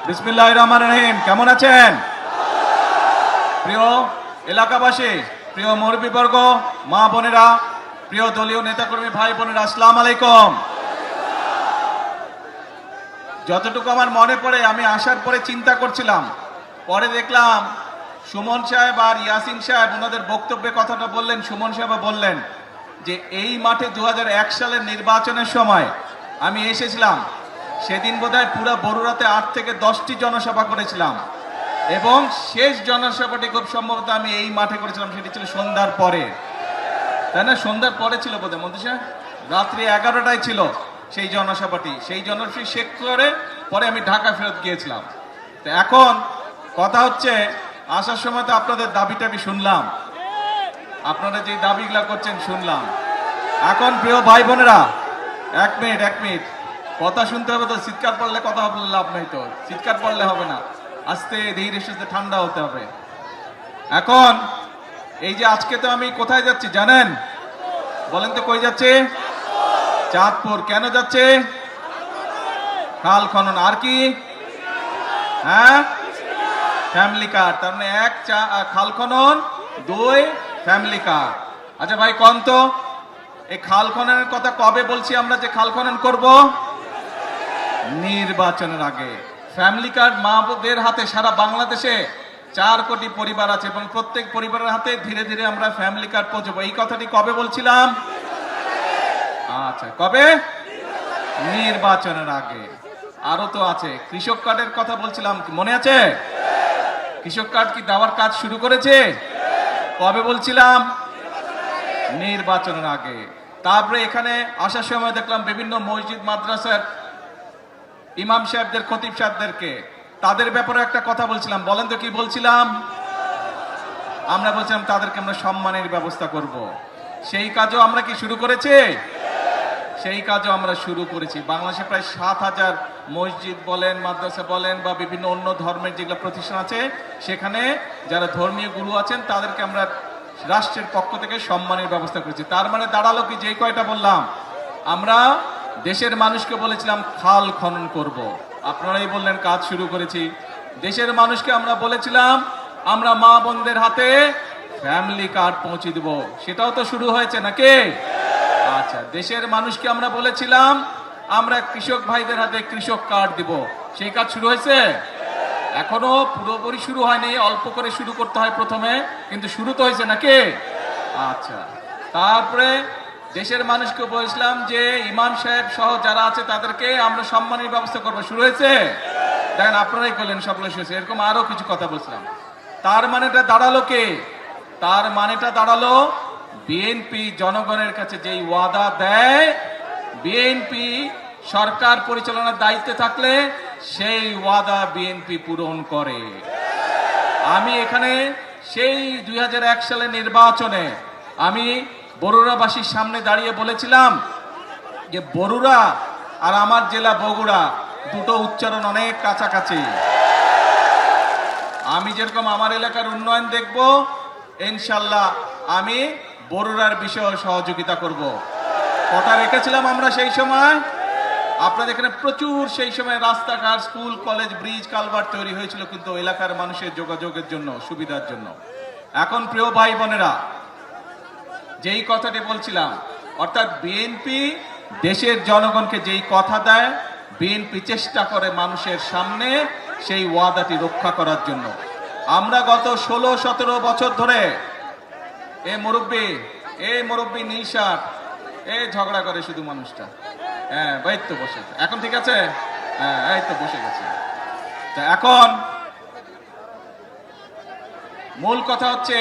বিসমিল্লাহির রহমানির রহিম। কেমন আছেন প্রিয় এলাকাবাসী, প্রিয় মুরব্বীবর্গ, মা বোনেরা, প্রিয় দলীয় নেতাকর্মী ভাই বোনেরা, আসসালামু আলাইকুম। যতটুকু আমার মনে পড়ে, আমি আসার পরে চিন্তা করছিলাম, পরে দেখলাম সুমন সাহেব আর ইয়াসিন সাহেব ওনাদের বক্তব্যে কথাটা বললেন। সুমন সাহেব বললেন যে এই মাঠে 2001 সালের নির্বাচনের সময় আমি এসেছিলাম। সেদিন বোধহয় পুরো বরুড়াতে 8 থেকে 10টি জনসভা করেছিলাম এবং শেষ জনসভাটি খুব সম্ভবত আমি এই মাঠে করেছিলাম। সেটি ছিল সন্ধ্যার পরে, তাই না? সন্ধ্যার পরে ছিল বোধহয়, মধ্যে রাত্রি 11টায় ছিল সেই জনসভাটি। সেই জনসভা শেষ করে পরে আমি ঢাকা ফেরত গিয়েছিলাম। তো এখন কথা হচ্ছে, আসার সময় তো আপনাদের দাবি টাবি শুনলাম, আপনারা যে দাবিগুলা করছেন শুনলাম। এখন প্রিয় ভাই বোনেরা, এক মিনিট কথা শুনতে হবে তো। চিৎকার পড়লে কথা হবে লাভ নাই, তো চিৎকার পড়লে হবে না, আস্তে ধীরে সুস্থে ঠান্ডা হতে হবে। এখন এই যে আজকে তো আমি কোথায় যাচ্ছি জানেন? বলেন তো কই যাচ্ছে? চাঁদপুর। কেন যাচ্ছে? খাল খনন। আর কি? হ্যাঁ, ফ্যামিলি কার্ড। তার মানে 1 খাল খনন, 2 ফ্যামিলি কার্ড। আচ্ছা ভাই কোন তো, এই খাল খননের কথা কবে বলছি আমরা যে খাল খনন করব? নির্বাচনের আগে। ফ্যামিলি কার্ড মাদের হাতে সারা বাংলাদেশে 4 কোটি পরিবার আছে এবং প্রত্যেক পরিবারের হাতে ধীরে ধীরে আমরা ফ্যামিলি কার্ড পৌঁছবো। এই কথাটি কবে বলছিলাম? আচ্ছা, কবে? নির্বাচনের আগে। আরো তো আছে, কৃষক কার্ডের কথা বলছিলাম, মনে আছে? কৃষক কার্ড কি দেওয়ার কাজ শুরু করেছে? কবে বলছিলাম? নির্বাচনের আগে। তারপরে এখানে আসার সময় দেখলাম বিভিন্ন মসজিদ মাদ্রাসার ইমাম সাহেবদের, খতিব সাহেবদেরকে, তাদের ব্যাপারে একটা কথা বলছিলাম। বলেন তো কি বলছিলাম? আমরা বলছিলাম তাদেরকে আমরা সম্মানের ব্যবস্থা করব। সেই কাজও আমরা কি শুরু করেছি? সেই কাজও আমরা শুরু করেছি। বাংলাদেশে প্রায় 7,000 মসজিদ বলেন, মাদ্রাসা বলেন বা বিভিন্ন অন্য ধর্মের যেগুলো প্রতিষ্ঠান আছে, সেখানে যারা ধর্মীয় গুরু আছেন তাদেরকে আমরা রাষ্ট্রের পক্ষ থেকে সম্মানের ব্যবস্থা করেছি। তার মানে দাঁড়ালো কি, যেই কয়টা বললাম, আমরা দেশের মানুষকে বলেছিলাম খাল খনন করব, আপনারাই বললেন কাজ শুরু করেছি। দেশের মানুষকে আমরা বলেছিলাম আমরা মা বোনদের হাতে ফ্যামিলি কার্ড পৌঁছে দেব, সেটাও তো শুরু হয়েছে নাকি? আচ্ছা, দেশের মানুষকে আমরা বলেছিলাম আমরা কৃষক ভাইদের হাতে কৃষক কার্ড দিব, সেই কাজ শুরু হয়েছে? এখনো পুরোপুরি শুরু হয়নি, অল্প করে শুরু করতে হয় প্রথমে, কিন্তু শুরু তো হয়েছে নাকি? আচ্ছা, তারপরে দেশের মানুষকে বলেছিলাম যে ইমাম সাহেব সহ যারা আছে তাদেরকে আমরা সম্মানের ব্যবস্থা করবো, শুরু হয়েছে? দেখেন আপনারাই করলেন, সকলে শুয়েছে। এরকম আরো কিছু কথা বলছিলাম। তার মানেটা দাঁড়ালো কে? তার মানেটা দাঁড়ালো বিএনপি জনগণের কাছে যেই ওয়াদা দেয়, বিএনপি সরকার পরিচালনার দায়িত্বে থাকলে সেই ওয়াদা বিএনপি পূরণ করে। আমি এখানে সেই 2001 সালের নির্বাচনে আমি বরুড়াবাসীর সামনে দাঁড়িয়ে বলেছিলাম যে বরুড়া আর আমার জেলা বগুড়া দুটো উচ্চারণ অনেক কাছাকাছি। আমি যেরকম আমার এলাকার উন্নয়ন দেখব, ইনশাল্লাহ আমি বরুড়ার বিষয়ে সহযোগিতা করব। কথা রেখেছিলাম আমরা সেই সময়। আপনাদের এখানে প্রচুর সেই সময় রাস্তাঘাট, স্কুল, কলেজ, ব্রিজ, কালভার্ট তৈরি হয়েছিল, কিন্তু এলাকার মানুষের যোগাযোগের জন্য, সুবিধার জন্য। এখন প্রিয় ভাই বোনেরা, যেই কথাটি বলছিলাম, অর্থাৎ বিএনপি দেশের জনগণকে যেই কথা দেয়, বিএনপি চেষ্টা করে মানুষের সামনে সেই ওয়াদাটি রক্ষা করার জন্য। আমরা গত 16-17 বছর ধরে এই মুরব্বী নিশাট ঝগড়া করে শুধু মানুষটা। হ্যাঁ, ভাই তো বসে, এখন ঠিক আছে? হ্যাঁ, এই তো বসে গেছে। তা এখন মূল কথা হচ্ছে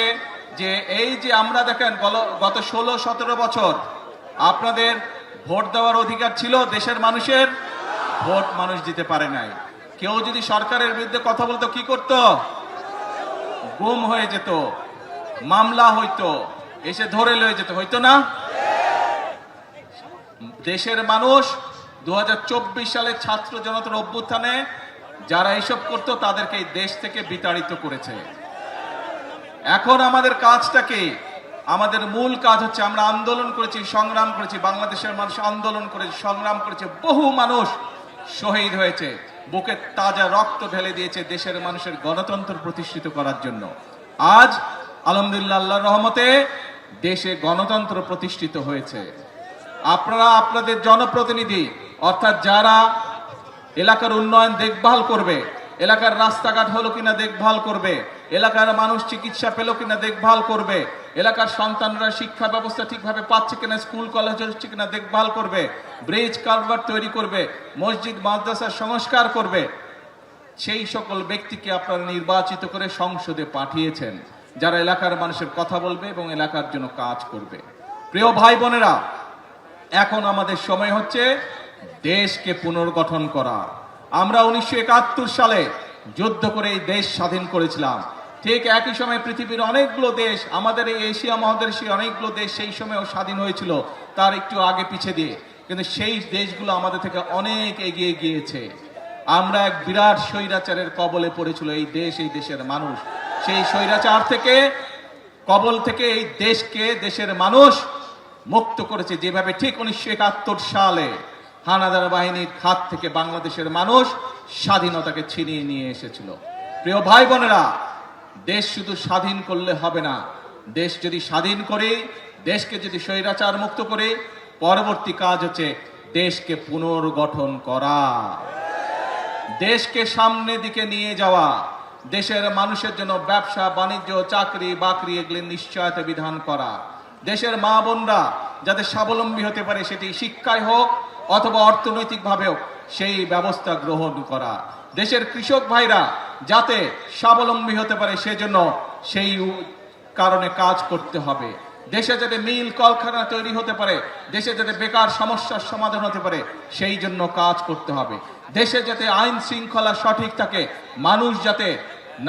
যে এই যে আমরা দেখেন গত 16-17 বছর আপনাদের ভোট দেওয়ার অধিকার ছিল দেশের মানুষের, ভোট মানুষ দিতে পারে নাই। কেউ যদি সরকারের বিরুদ্ধে কথা বলতো কি করত? গুম হয়ে যেত, মামলা হইতো, এসে ধরে লয়ে যেত, হইতো না? দেশের মানুষ 2024 সালে ছাত্র জনতার অভ্যুত্থানে যারা এসব করতো তাদেরকে এই দেশ থেকে বিতাড়িত করেছে। এখন আমাদের কাজটা কি? আমাদের মূল কাজ হচ্ছে আমরা আন্দোলন করেছি, সংগ্রাম করেছি, বাংলাদেশের মানুষ আন্দোলন করেছে, সংগ্রাম করেছে, বহু মানুষ শহীদ হয়েছে। বুকে তাজা রক্ত ঢেলে দিয়েছে দেশের মানুষের গণতন্ত্র প্রতিষ্ঠিত করার জন্য। আজ আলহামদুলিল্লাহ আল্লাহর রহমতে দেশে গণতন্ত্র প্রতিষ্ঠিত হয়েছে। আপনারা আপনাদের জনপ্রতিনিধি অর্থাৎ যারা এলাকার উন্নয়ন দেখভাল করবে, এলাকার রাস্তাঘাট হলো কিনা দেখভাল করবে, এলাকার মানুষ চিকিৎসা পেল কিনা দেখভাল করবে, এলাকার সন্তানরা শিক্ষা ব্যবস্থা ঠিকভাবে পাচ্ছে কিনা, স্কুল কলেজ হচ্ছে কিনা দেখভাল করবে, ব্রিজ কালভার্ট তৈরি করবে, মসজিদ মাদ্রাসার সংস্কার করবে, সেই সকল ব্যক্তিকে আপনারা নির্বাচিত করে সংসদে পাঠিয়েছেন, যারা এলাকার মানুষের কথা বলবে এবং এলাকার জন্য কাজ করবে। প্রিয় ভাই বোনেরা, এখন আমাদের সময় হচ্ছে দেশকে পুনর্গঠন করা। আমরা 1971 সালে যুদ্ধ করে এই দেশ স্বাধীন করেছিলাম। ঠিক একই সময় পৃথিবীর অনেকগুলো দেশ, আমাদের এই এশিয়া মহাদেশীয় অনেকগুলো দেশ সেই সময়ও স্বাধীন হয়েছিল, তার একটু আগে পিছে দিয়ে, কিন্তু সেই দেশগুলো আমাদের থেকে অনেক এগিয়ে গিয়েছে। আমরা এক বিরাট স্বৈরাচারের কবলে পড়েছিল এই দেশ, এই দেশের মানুষ। সেই স্বৈরাচার থেকে, কবল থেকে এই দেশকে, দেশের মানুষ মুক্ত করেছে, যেভাবে ঠিক 1971 সালে হানাদার বাহিনীর হাত থেকে বাংলাদেশের মানুষ স্বাধীনতাকে ছিনিয়ে নিয়ে এসেছিল। প্রিয় ভাই বোনেরা, দেশ শুধু স্বাধীন করলে হবে না, দেশ যদি স্বাধীন করে, দেশকে যদি স্বৈরাচার মুক্ত করে, পরবর্তী কাজ হচ্ছে দেশকে পুনর্গঠন করা, দেশকে সামনের দিকে নিয়ে যাওয়া, দেশের মানুষের জন্য ব্যবসা বাণিজ্য চাকরি বাকরি এগুলি নিশ্চয়তা বিধান করা, দেশের মা বোনরা যাতে স্বাবলম্বী হতে পারে, সেটি শিক্ষায় হোক অথবা অর্থনৈতিকভাবে হোক, সেই ব্যবস্থা গ্রহণ করা, দেশের কৃষক ভাইরা যাতে স্বাবলম্বী হতে পারে সেজন্য সেই কারণে কাজ করতে হবে। দেশে যাতে মিল কলকারখানা তৈরি হতে পারে, দেশে যাতে বেকার সমস্যার সমাধান হতে পারে সেই জন্য কাজ করতে হবে। দেশে যাতে আইন শৃঙ্খলা সঠিক থাকে, মানুষ যাতে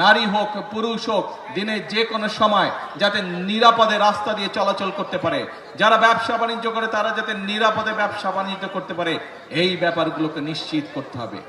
নারী হোক পুরুষ হোক দিনে যে কোনো সময় যাতে নিরাপদে রাস্তা দিয়ে চলাচল করতে পারে, যারা ব্যবসা বাণিজ্য করে তারা যাতে নিরাপদে ব্যবসা বাণিজ্য করতে পারে, এই ব্যাপারগুলোকে নিশ্চিত করতে হবে।